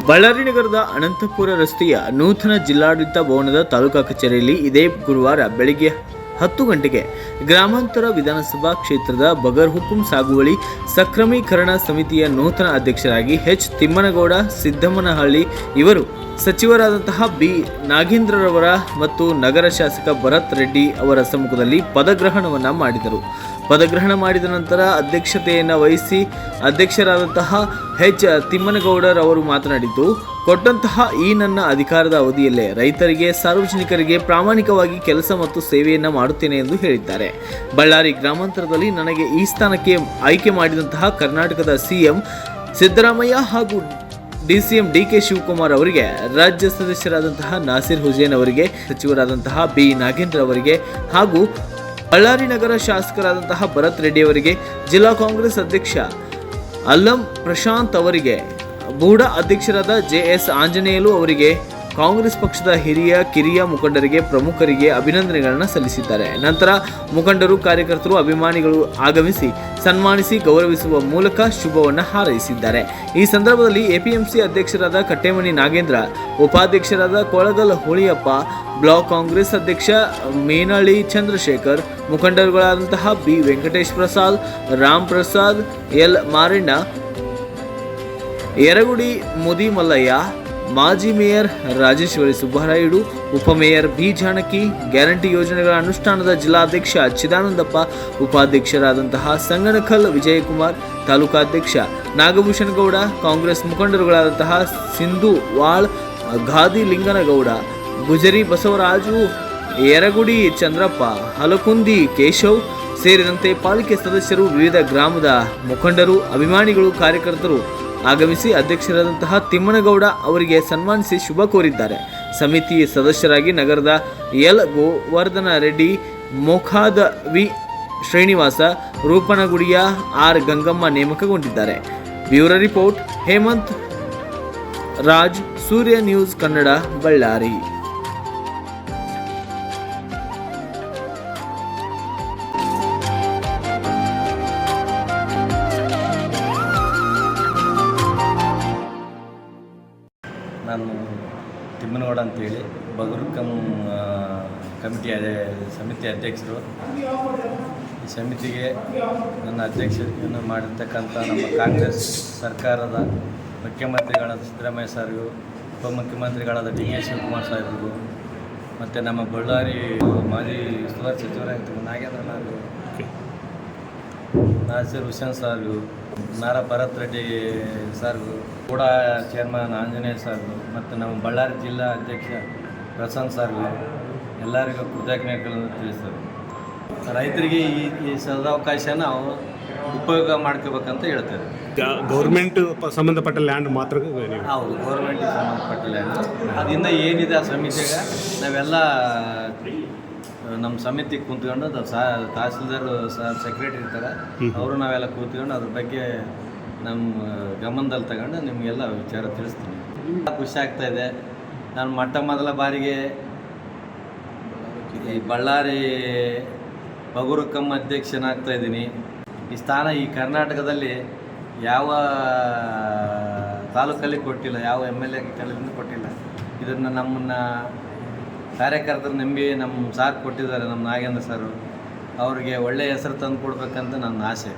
ಬಳ್ಳಾರಿ ನಗರದ ಅನಂತಪುರ ರಸ್ತೆಯ ನೂತನ ಜಿಲ್ಲಾಡಳಿತ ಭವನದ ತಾಲೂಕಾ ಕಚೇರಿಯಲ್ಲಿ ಇದೇ ಗುರುವಾರ ಬೆಳಗ್ಗೆ 10 ಗಂಟೆಗೆ ಗ್ರಾಮಾಂತರ ವಿಧಾನಸಭಾ ಕ್ಷೇತ್ರದ ಬಗರ್ ಹುಕುಂ ಸಾಗುವಳಿ ಸಕ್ರಮೀಕರಣ ಸಮಿತಿಯ ನೂತನ ಅಧ್ಯಕ್ಷರಾಗಿ ಎಚ್ ತಿಮ್ಮನಗೌಡ ಸಿದ್ದಮ್ಮನಹಳ್ಳಿ ಇವರು ಸಚಿವರಾದಂತಹ ಬಿ ನಾಗೇಂದ್ರರವರ ಮತ್ತು ನಗರ ಶಾಸಕ ಭರತ್ ರೆಡ್ಡಿ ಅವರ ಸಮ್ಮುಖದಲ್ಲಿ ಪದಗ್ರಹಣವನ್ನು ಮಾಡಿದರು. ಪದಗ್ರಹಣ ಮಾಡಿದ ನಂತರ ಅಧ್ಯಕ್ಷತೆಯನ್ನು ವಹಿಸಿ ಅಧ್ಯಕ್ಷರಾದಂತಹ ಎಚ್ ತಿಮ್ಮನಗೌಡರವರು ಮಾತನಾಡಿದ್ದು, ಕೊಟ್ಟಂತಹ ಈ ನನ್ನ ಅಧಿಕಾರದ ಅವಧಿಯಲ್ಲೇ ರೈತರಿಗೆ, ಸಾರ್ವಜನಿಕರಿಗೆ ಪ್ರಾಮಾಣಿಕವಾಗಿ ಕೆಲಸ ಮತ್ತು ಸೇವೆಯನ್ನು ಮಾಡುತ್ತೇನೆ ಎಂದು ಹೇಳಿದ್ದಾರೆ. ಬಳ್ಳಾರಿ ಗ್ರಾಮಾಂತರದಲ್ಲಿ ನನಗೆ ಈ ಸ್ಥಾನಕ್ಕೆ ಆಯ್ಕೆ ಮಾಡಿದಂತಹ ಕರ್ನಾಟಕದ ಸಿಎಂ ಸಿದ್ದರಾಮಯ್ಯ ಹಾಗೂ ಡಿಸಿಎಂ ಡಿಕೆ ಶಿವಕುಮಾರ್ ಅವರಿಗೆ, ರಾಜ್ಯ ಸದಸ್ಯರಾದಂತಹ ನಾಸಿರ್ ಹುಸೇನ್ ಅವರಿಗೆ, ಸಚಿವರಾದಂತಹ ಬಿ ನಾಗೇಂದ್ರ ಅವರಿಗೆ ಹಾಗೂ ಬಳ್ಳಾರಿ ನಗರ ಶಾಸಕರಾದಂತಹ ಭರತ್ ರೆಡ್ಡಿ ಅವರಿಗೆ, ಜಿಲ್ಲಾ ಕಾಂಗ್ರೆಸ್ ಅಧ್ಯಕ್ಷ ಅಲ್ಲಂ ಪ್ರಶಾಂತ್ ಅವರಿಗೆ, ಬೂಡಾ ಅಧ್ಯಕ್ಷರಾದ JS ಆಂಜನೇಯಲು ಅವರಿಗೆ, ಕಾಂಗ್ರೆಸ್ ಪಕ್ಷದ ಹಿರಿಯ ಕಿರಿಯ ಮುಖಂಡರಿಗೆ, ಪ್ರಮುಖರಿಗೆ ಅಭಿನಂದನೆಗಳನ್ನು ಸಲ್ಲಿಸಿದ್ದಾರೆ. ನಂತರ ಮುಖಂಡರು, ಕಾರ್ಯಕರ್ತರು, ಅಭಿಮಾನಿಗಳು ಆಗಮಿಸಿ ಸನ್ಮಾನಿಸಿ ಗೌರವಿಸುವ ಮೂಲಕ ಶುಭವನ್ನು ಹಾರೈಸಿದ್ದಾರೆ. ಈ ಸಂದರ್ಭದಲ್ಲಿ APMC ಅಧ್ಯಕ್ಷರಾದ ಕಟ್ಟೆಮನಿ ನಾಗೇಂದ್ರ, ಉಪಾಧ್ಯಕ್ಷರಾದ ಕೊಳಗಲ್ ಹುಳಿಯಪ್ಪ, ಬ್ಲಾಕ್ ಕಾಂಗ್ರೆಸ್ ಅಧ್ಯಕ್ಷ ಮೇನಳ್ಳಿ ಚಂದ್ರಶೇಖರ್, ಮುಖಂಡರುಗಳಾದಂತಹ ಬಿ ವೆಂಕಟೇಶ್ ಪ್ರಸಾದ್, ರಾಮ್ ಪ್ರಸಾದ್, ಎಲ್ ಮಾರಣ್ಣ, ಯರಗುಡಿ ಮುದಿ ಮಲ್ಲಯ್ಯ, ಮಾಜಿ ಮೇಯರ್ ರಾಜೇಶ್ವರಿ ಸುಬ್ಬರಾಯುಡು, ಉಪಮೇಯರ್ ಬಿ ಜಾನಕಿ, ಗ್ಯಾರಂಟಿ ಯೋಜನೆಗಳ ಅನುಷ್ಠಾನದ ಜಿಲ್ಲಾಧ್ಯಕ್ಷ ಚಿದಾನಂದಪ್ಪ, ಉಪಾಧ್ಯಕ್ಷರಾದಂತಹ ಸಂಗನಕಲ್ ವಿಜಯಕುಮಾರ್, ತಾಲೂಕಾಧ್ಯಕ್ಷ ನಾಗಭೂಷಣ ಗೌಡ, ಕಾಂಗ್ರೆಸ್ ಮುಖಂಡರುಗಳಾದಂತಹ ಸಿಂಧು ವಾಳ್, ಗಾದಿ ಲಿಂಗನಗೌಡ, ಗುಜರಿ ಬಸವರಾಜು, ಯರಗುಡಿ ಚಂದ್ರಪ್ಪ, ಹಲಕುಂದಿ ಕೇಶವ್ ಸೇರಿದಂತೆ ಪಾಲಿಕೆ ಸದಸ್ಯರು, ವಿವಿಧ ಗ್ರಾಮದ ಮುಖಂಡರು, ಅಭಿಮಾನಿಗಳು, ಕಾರ್ಯಕರ್ತರು ಆಗಮಿಸಿ ಅಧ್ಯಕ್ಷರಾದಂತಹ ತಿಮ್ಮನಗೌಡ ಅವರಿಗೆ ಸನ್ಮಾನಿಸಿ ಶುಭ ಕೋರಿದ್ದಾರೆ. ಸಮಿತಿ ಸದಸ್ಯರಾಗಿ ನಗರದ ಎಲ್ ಗೋವರ್ಧನ ರೆಡ್ಡಿ, ಮೋಖಾದ ವಿ ಶ್ರೀನಿವಾಸ, ರೂಪನಗುಡಿಯ ಆರ್ ಗಂಗಮ್ಮ ನೇಮಕಗೊಂಡಿದ್ದಾರೆ. Bureau report Hemanth Raj, Surya news Kannada, Ballari. ನಾನು ತಿಮ್ಮನಗೌಡ ಅಂತೇಳಿ ಬಗರ್ ಹುಕುಂ ಕಮಿಟಿಯ ಸಮಿತಿ ಅಧ್ಯಕ್ಷರು. ಈ ಸಮಿತಿಗೆ ನನ್ನ ಅಧ್ಯಕ್ಷತೆಯನ್ನು ಮಾಡಿರ್ತಕ್ಕಂಥ ನಮ್ಮ ಕಾಂಗ್ರೆಸ್ ಸರ್ಕಾರದ ಮುಖ್ಯಮಂತ್ರಿಗಳಾದ ಸಿದ್ದರಾಮಯ್ಯ ಸಾರಿಗೂ, ಉಪಮುಖ್ಯಮಂತ್ರಿಗಳಾದ ಡಿ ಕೆ ಶಿವಕುಮಾರ್ ಸಾಹೇಬರಿಗೂ, ಮತ್ತು ನಮ್ಮ ಬಳ್ಳಾರಿ ಮಾಜಿ ಸುಧಾರ ಸಚಿವರಾಗಿದ್ದರು ನಾಗೇಂದ್ರ ನಾಸಿರ್ ಹುಸೇನ್ ಸಾರ್ಗೂ, ಭರತ್ ರೆಡ್ಡಿ ಸಾರ್ಗೂ, ಕೂಡ ಚೇರ್ಮನ್ ಆಂಜನೇಯ ಸಾರ್ಗೂ, ಮತ್ತು ನಮ್ಮ ಬಳ್ಳಾರಿ ಜಿಲ್ಲಾ ಅಧ್ಯಕ್ಷ ಪ್ರಶಾಂತ್ ಸಾರ್ಗೂ ಎಲ್ಲರಿಗೂ ಕೃತಜ್ಞತೆಗಳನ್ನು ತಿಳಿಸ್ತೇವೆ. ರೈತರಿಗೆ ಈ ಸದಾವಕಾಶ ನಾವು ಉಪಯೋಗ ಮಾಡ್ಕೋಬೇಕಂತ ಹೇಳ್ತೇವೆ. ಗೌರ್ಮೆಂಟ್ ಸಂಬಂಧಪಟ್ಟ ಲ್ಯಾಂಡ್ ಮಾತ್ರ? ಹೌದು, ಗೌರ್ಮೆಂಟಿಗೆ ಸಂಬಂಧಪಟ್ಟ ಲ್ಯಾಂಡ್. ಅದರಿಂದ ಏನಿದೆ ಆ ಸಮಿತಿಯಾಗ ನಾವೆಲ್ಲ ನಮ್ಮ ಸಮಿತಿ ಕೂತ್ಕೊಂಡು ತಹಸೀಲ್ದಾರ್ ಸೆಕ್ರೆಟರಿ ಇರ್ತಾರೆ, ಅವರು ನಾವೆಲ್ಲ ಕೂತ್ಕೊಂಡು ಅದ್ರ ಬಗ್ಗೆ ನಮ್ಮ ಗಮನದಲ್ಲಿ ತಗೊಂಡು ನಿಮಗೆಲ್ಲ ವಿಚಾರ ತಿಳಿಸ್ತೀನಿ. ಖುಷಿ ಆಗ್ತಾಯಿದೆ. ನಾನು ಮೊದಲ ಬಾರಿಗೆ ಈ ಬಳ್ಳಾರಿ ಬಗರ್ ಹುಕುಂ ಅಧ್ಯಕ್ಷನಾಗ್ತಾಯಿದ್ದೀನಿ. ಈ ಸ್ಥಾನ ಈ ಕರ್ನಾಟಕದಲ್ಲಿ ಯಾವ ತಾಲೂಕಲ್ಲಿ ಕೊಟ್ಟಿಲ್ಲ, ಯಾವ MLA ಕೆಳಗಿಂದ ಕೊಟ್ಟಿಲ್ಲ. ಇದನ್ನು ನಮ್ಮನ್ನು ಕಾರ್ಯಕರ್ತರು ನಂಬಿ ನಮ್ಮ ಸಾರ್ ಕೊಟ್ಟಿದ್ದಾರೆ, ನಮ್ಮ ನಾಗೇಂದ್ರ ಸರ್. ಅವ್ರಿಗೆ ಒಳ್ಳೆಯ ಹೆಸರು ತಂದು ಕೊಡ್ಬೇಕಂತ ನನ್ನ ಆಸೆ.